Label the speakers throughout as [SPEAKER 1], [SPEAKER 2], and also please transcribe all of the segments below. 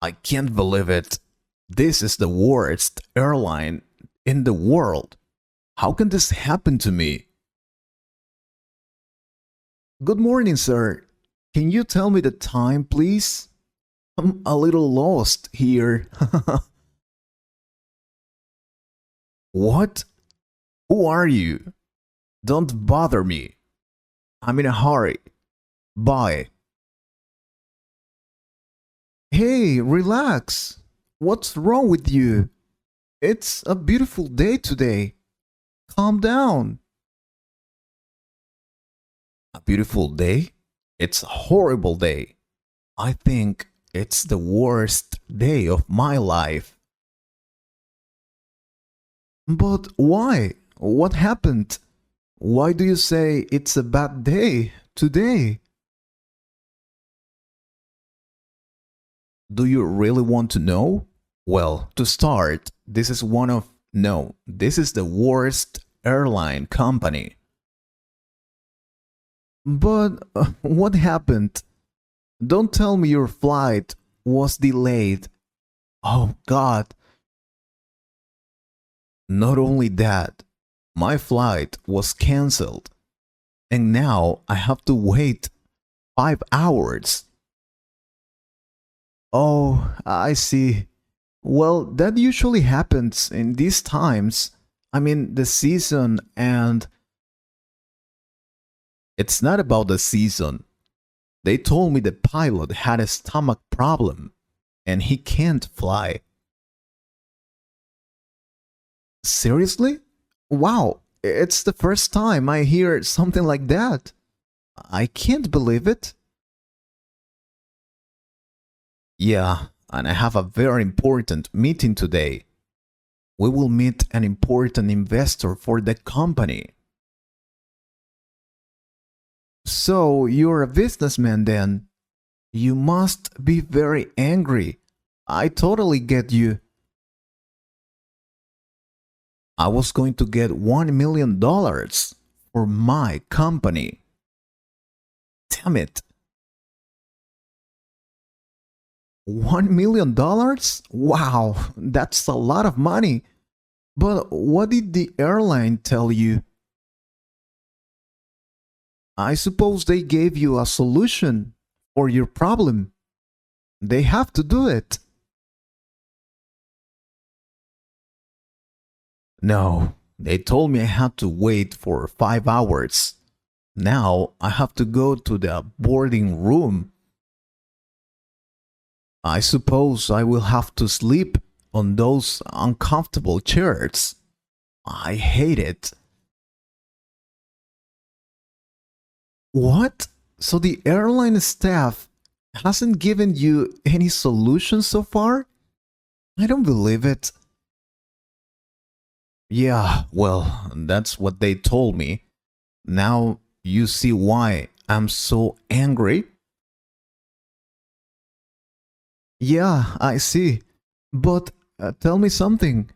[SPEAKER 1] I can't believe it. This is the worst airline in the world. How can this happen to me? Good morning, sir. Can you tell me the time, please? I'm a little lost here. What? Who are you? Don't bother me. I'm in a hurry. Bye. Hey, relax. What's wrong with you? It's a beautiful day today. Calm down. A beautiful day? It's a horrible day. I think it's the worst day of my life. But why? What happened? Why do you say it's a bad day today? Do you really want to know? Well, to start, this is one of no, this is the worst airline company. But what happened? Don't tell me your flight was delayed. Oh God. Not only that, my flight was cancelled. And now I have to wait 5 hours. Oh, I see. Well, that usually happens in these times. I mean, the season, and it's not about the season. They told me the pilot had a stomach problem and he can't fly. Seriously? Wow, it's the first time I hear something like that. I can't believe it. Yeah, and I have a very important meeting today. We will meet an important investor for the company. So, you're a businessman then? You must be very angry. I totally get you. I was going to get $1 million for my company. Damn it. $1 million? Wow, that's a lot of money. But what did the airline tell you? I suppose they gave you a solution for your problem. They have to do it. No, they told me I had to wait for 5 hours. Now I have to go to the boarding room. I suppose I will have to sleep on those uncomfortable chairs. I hate it. What? So the airline staff hasn't given you any solution so far? I don't believe it. Yeah, well, that's what they told me. Now you see why I'm so angry? Yeah, I see. But tell me something.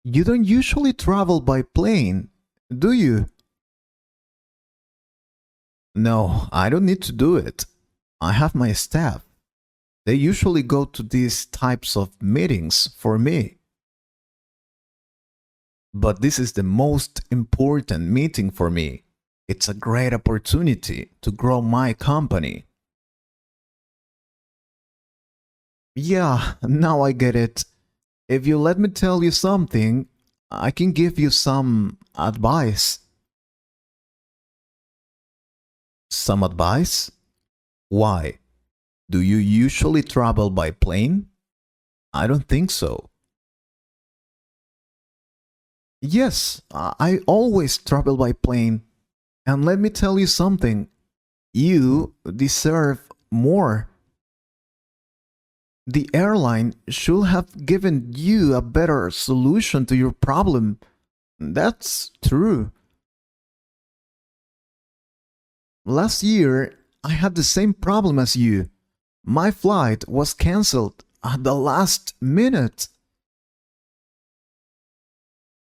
[SPEAKER 1] You don't usually travel by plane, do you? No, I don't need to do it. I have my staff. They usually go to these types of meetings for me. But this is the most important meeting for me. It's a great opportunity to grow my company. Yeah, now I get it. If you let me tell you something, I can give you some advice. Some advice? Why? Do you usually travel by plane? I don't think so. Yes, I always travel by plane. And let me tell you something. You deserve more. The airline should have given you a better solution to your problem. That's true. Last year, I had the same problem as you. My flight was cancelled at the last minute.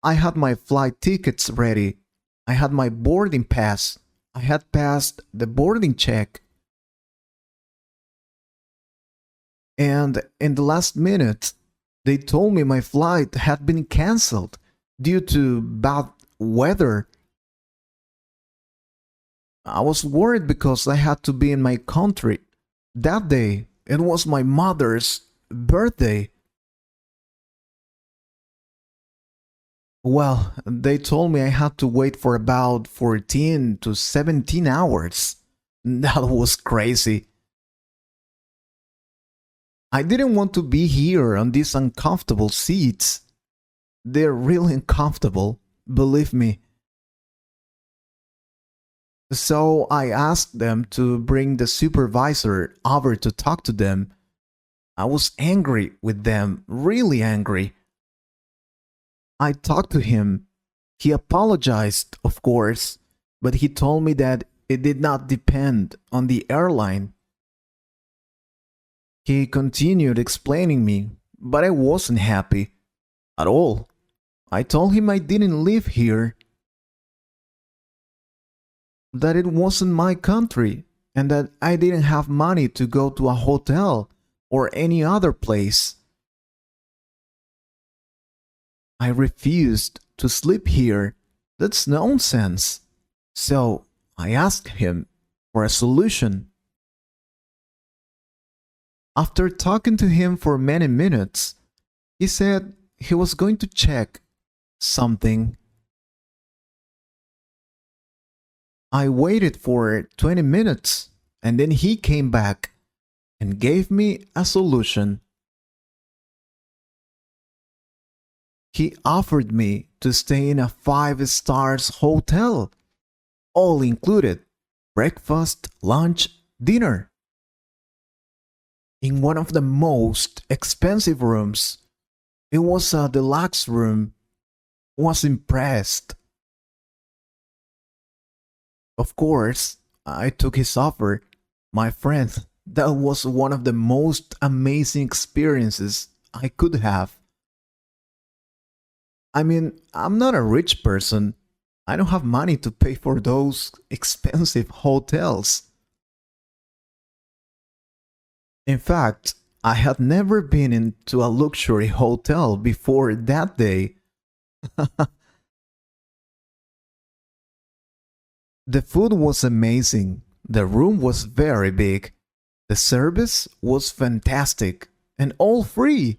[SPEAKER 1] I had my flight tickets ready. I had my boarding pass. I had passed the boarding check. And in the last minute, they told me my flight had been cancelled due to bad weather. I was worried because I had to be in my country. That day, it was my mother's birthday. Well, they told me I had to wait for about 14 to 17 hours. That was crazy. I didn't want to be here on these uncomfortable seats. They're really uncomfortable, believe me. So I asked them to bring the supervisor over to talk to them. I was angry with them, really angry. I talked to him. He apologized, of course, but he told me that it did not depend on the airline. He continued explaining me, but I wasn't happy at all. I told him I didn't live here, that it wasn't my country, and that I didn't have money to go to a hotel or any other place. I refused to sleep here. That's nonsense. So I asked him for a solution. After talking to him for many minutes, he said he was going to check something. I waited for 20 minutes and then he came back and gave me a solution. He offered me to stay in a 5 stars hotel, all included, breakfast, lunch, dinner, in one of the most expensive rooms. It was a deluxe room. Was impressed. Of course, I took his offer. My friend, that was one of the most amazing experiences I could have. I mean, I'm not a rich person. I don't have money to pay for those expensive hotels. In fact, I had never been into a luxury hotel before that day. The food was amazing. The room was very big. The service was fantastic and all free.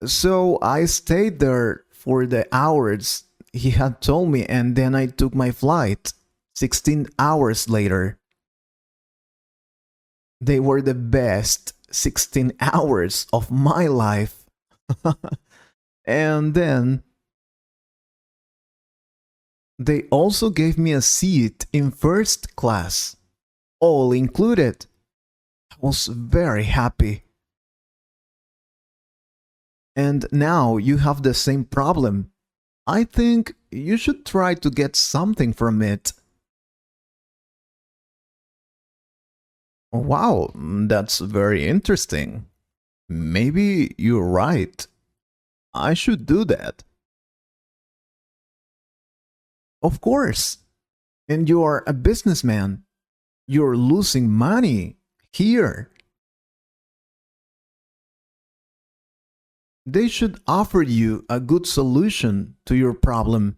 [SPEAKER 1] So I stayed there for the hours he had told me, and then I took my flight 16 hours later. They were the best 16 hours of my life. And then they also gave me a seat in first class, all included. I was very happy. And now you have the same problem. I think you should try to get something from it. Wow, that's very interesting. Maybe you're right. I should do that. Of course. And you are a businessman. You're losing money here. They should offer you a good solution to your problem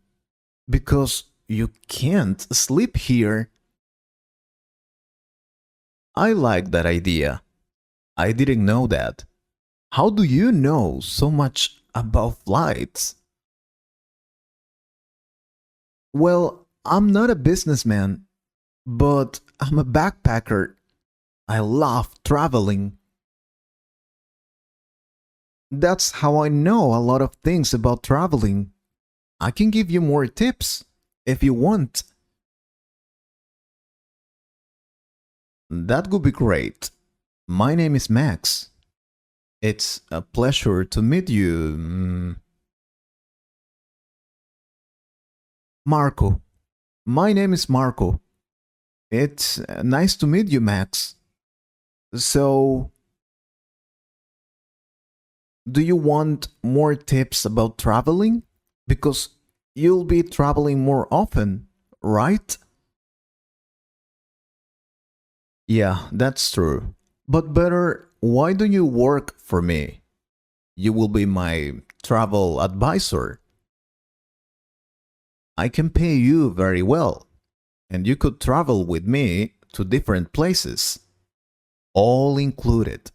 [SPEAKER 1] because you can't sleep here. I like that idea. I didn't know that. How do you know so much about flights? Well, I'm not a businessman, but I'm a backpacker. I love traveling. That's how I know a lot of things about traveling. I can give you more tips if you want. That would be great. My name is Max. It's a pleasure to meet you. Marco. My name is Marco. It's nice to meet you, Max. So, do you want more tips about traveling? Because you'll be traveling more often, right? Yeah, that's true. But better, why do you work for me? You will be my travel advisor. I can pay you very well, and you could travel with me to different places, all included.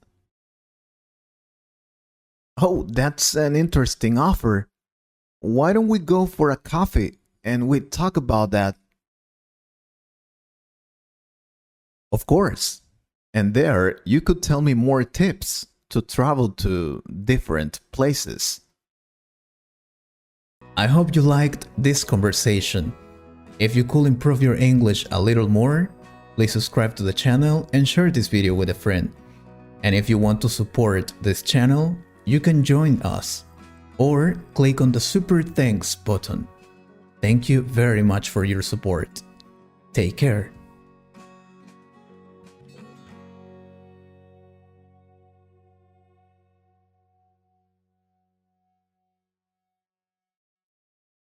[SPEAKER 1] Oh, that's an interesting offer. Why don't we go for a coffee and we talk about that? Of course. And there you could tell me more tips to travel to different places. I hope you liked this conversation. If you could improve your English a little more, please subscribe to the channel and share this video with a friend. And if you want to support this channel, you can join us or click on the Super Thanks button. Thank you very much for your support. Take care.